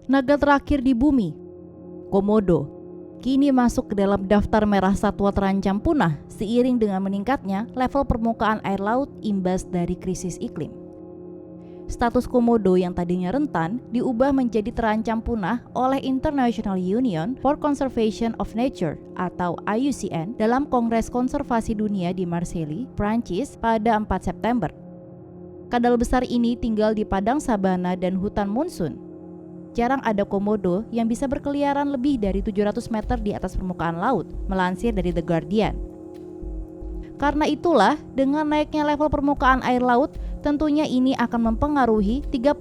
Naga terakhir di bumi, Komodo, kini masuk ke dalam daftar merah satwa terancam punah seiring dengan meningkatnya level permukaan air laut imbas dari krisis iklim. Status Komodo yang tadinya rentan diubah menjadi terancam punah oleh International Union for Conservation of Nature atau IUCN dalam Kongres Konservasi Dunia di Marseille, Prancis pada 4 September. Kadal besar ini tinggal di padang sabana dan hutan monsun. Jarang ada komodo yang bisa berkeliaran lebih dari 700 meter di atas permukaan laut, melansir dari The Guardian. Karena itulah, dengan naiknya level permukaan air laut, tentunya ini akan mempengaruhi 30%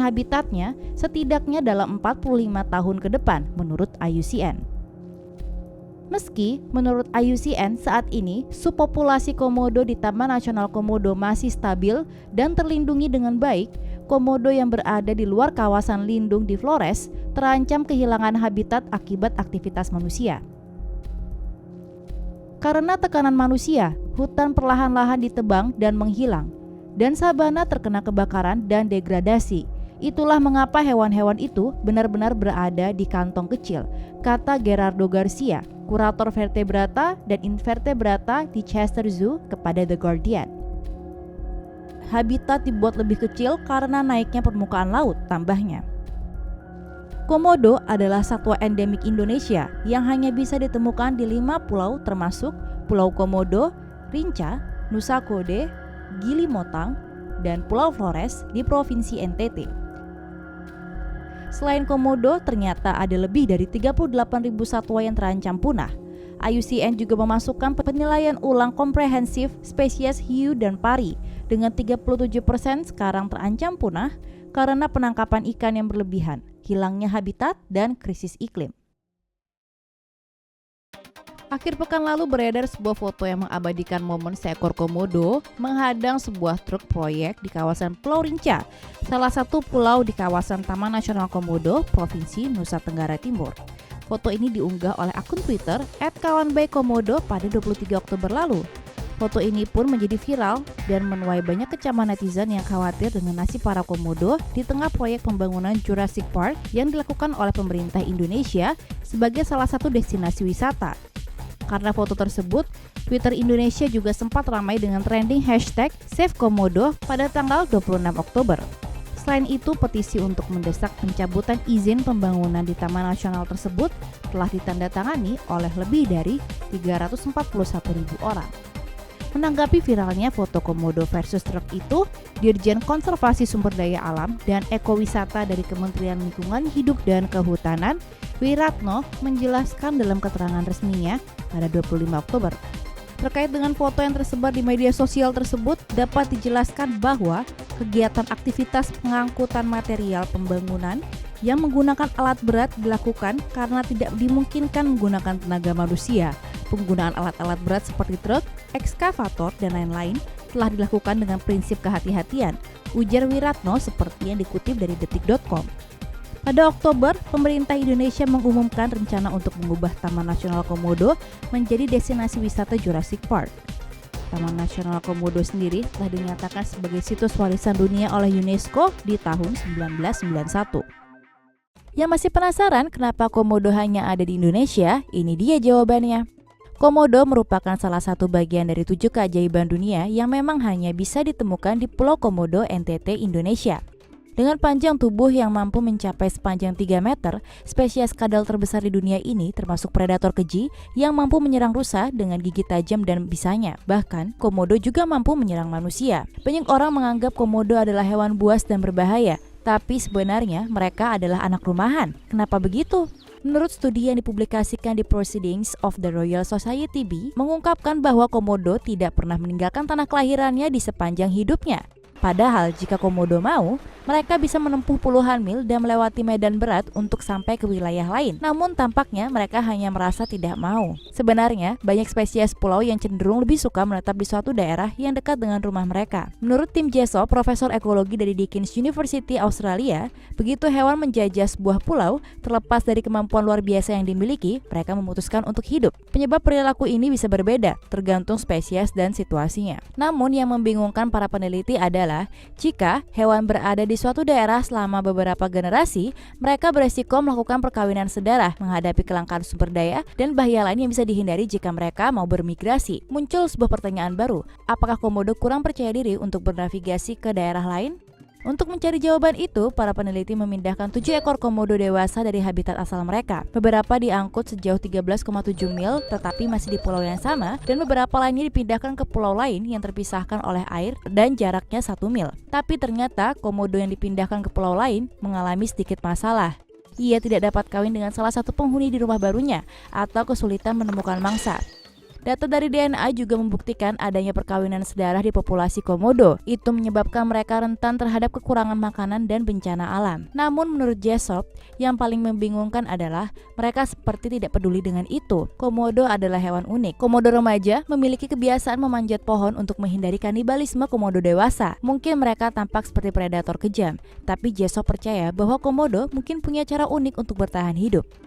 habitatnya setidaknya dalam 45 tahun ke depan, menurut IUCN. Meski menurut IUCN saat ini subpopulasi komodo di Taman Nasional Komodo masih stabil dan terlindungi dengan baik, komodo yang berada di luar kawasan lindung di Flores terancam kehilangan habitat akibat aktivitas manusia. Karena tekanan manusia, hutan perlahan-lahan ditebang dan menghilang, dan sabana terkena kebakaran dan degradasi. Itulah mengapa hewan-hewan itu benar-benar berada di kantong kecil, kata Gerardo Garcia, kurator vertebrata dan invertebrata di Chester Zoo kepada The Guardian. Habitat dibuat lebih kecil karena naiknya permukaan laut, tambahnya. Komodo adalah satwa endemik Indonesia yang hanya bisa ditemukan di 5 pulau termasuk Pulau Komodo, Rinca, Nusa Kode, Gili Motang, dan Pulau Flores di Provinsi NTT. Selain komodo, ternyata ada lebih dari 38.000 satwa yang terancam punah. IUCN juga memasukkan penilaian ulang komprehensif spesies hiu dan pari dengan 37% sekarang terancam punah karena penangkapan ikan yang berlebihan, hilangnya habitat, dan krisis iklim. Akhir pekan lalu beredar sebuah foto yang mengabadikan momen seekor komodo menghadang sebuah truk proyek di kawasan Pulau Rinca, salah satu pulau di kawasan Taman Nasional Komodo, Provinsi Nusa Tenggara Timur. Foto ini diunggah oleh akun Twitter @kawanbaikkomodo pada 23 Oktober lalu. Foto ini pun menjadi viral dan menuai banyak kecaman netizen yang khawatir dengan nasib para komodo di tengah proyek pembangunan Jurassic Park yang dilakukan oleh pemerintah Indonesia sebagai salah satu destinasi wisata. Karena foto tersebut, Twitter Indonesia juga sempat ramai dengan trending hashtag #SaveKomodo pada tanggal 26 Oktober. Selain itu, petisi untuk mendesak pencabutan izin pembangunan di Taman Nasional tersebut telah ditandatangani oleh lebih dari 341.000 orang. Menanggapi viralnya foto komodo versus truk itu, Dirjen Konservasi Sumber Daya Alam dan Ekowisata dari Kementerian Lingkungan Hidup dan Kehutanan, Wiratno, menjelaskan dalam keterangan resminya pada 25 Oktober. Terkait dengan foto yang tersebar di media sosial tersebut, dapat dijelaskan bahwa kegiatan aktivitas pengangkutan material pembangunan yang menggunakan alat berat dilakukan karena tidak dimungkinkan menggunakan tenaga manusia. Penggunaan alat-alat berat seperti truk, ekskavator, dan lain-lain telah dilakukan dengan prinsip kehati-hatian, ujar Wiratno seperti yang dikutip dari detik.com. Pada Oktober, pemerintah Indonesia mengumumkan rencana untuk mengubah Taman Nasional Komodo menjadi destinasi wisata Jurassic Park. Taman Nasional Komodo sendiri telah dinyatakan sebagai situs warisan dunia oleh UNESCO di tahun 1991. Yang masih penasaran kenapa komodo hanya ada di Indonesia? Ini dia jawabannya. Komodo merupakan salah satu bagian dari 7 keajaiban dunia yang memang hanya bisa ditemukan di Pulau Komodo, NTT, Indonesia. Dengan panjang tubuh yang mampu mencapai sepanjang 3 meter, spesies kadal terbesar di dunia ini termasuk predator keji yang mampu menyerang rusa dengan gigi tajam dan bisanya. Bahkan, komodo juga mampu menyerang manusia. Banyak orang menganggap komodo adalah hewan buas dan berbahaya, tapi sebenarnya mereka adalah anak rumahan. Kenapa begitu? Menurut studi yang dipublikasikan di Proceedings of the Royal Society B, mengungkapkan bahwa komodo tidak pernah meninggalkan tanah kelahirannya di sepanjang hidupnya. Padahal jika komodo mau, mereka bisa menempuh puluhan mil dan melewati medan berat untuk sampai ke wilayah lain. Namun tampaknya mereka hanya merasa tidak mau. Sebenarnya, banyak spesies pulau yang cenderung lebih suka menetap di suatu daerah yang dekat dengan rumah mereka. Menurut Tim Jesso, profesor ekologi dari Deakin University Australia, begitu hewan menjajah sebuah pulau, terlepas dari kemampuan luar biasa yang dimiliki, mereka memutuskan untuk hidup. Penyebab perilaku ini bisa berbeda, tergantung spesies dan situasinya. Namun yang membingungkan para peneliti adalah jika hewan berada di di suatu daerah selama beberapa generasi, mereka beresiko melakukan perkawinan sedarah, menghadapi kelangkaan sumber daya, dan bahaya lain yang bisa dihindari jika mereka mau bermigrasi. Muncul sebuah pertanyaan baru, apakah komodo kurang percaya diri untuk bernavigasi ke daerah lain? Untuk mencari jawaban itu, para peneliti memindahkan 7 ekor komodo dewasa dari habitat asal mereka. Beberapa diangkut sejauh 13,7 mil tetapi masih di pulau yang sama, dan beberapa lainnya dipindahkan ke pulau lain yang terpisahkan oleh air dan jaraknya 1 mil. Tapi ternyata komodo yang dipindahkan ke pulau lain mengalami sedikit masalah. Ia tidak dapat kawin dengan salah satu penghuni di rumah barunya atau kesulitan menemukan mangsa. Data dari DNA juga membuktikan adanya perkawinan sedarah di populasi komodo. Itu menyebabkan mereka rentan terhadap kekurangan makanan dan bencana alam. Namun menurut Jessop, yang paling membingungkan adalah mereka seperti tidak peduli dengan itu. Komodo adalah hewan unik. Komodo remaja memiliki kebiasaan memanjat pohon untuk menghindari kanibalisme komodo dewasa. Mungkin mereka tampak seperti predator kejam, tapi Jessop percaya bahwa komodo mungkin punya cara unik untuk bertahan hidup.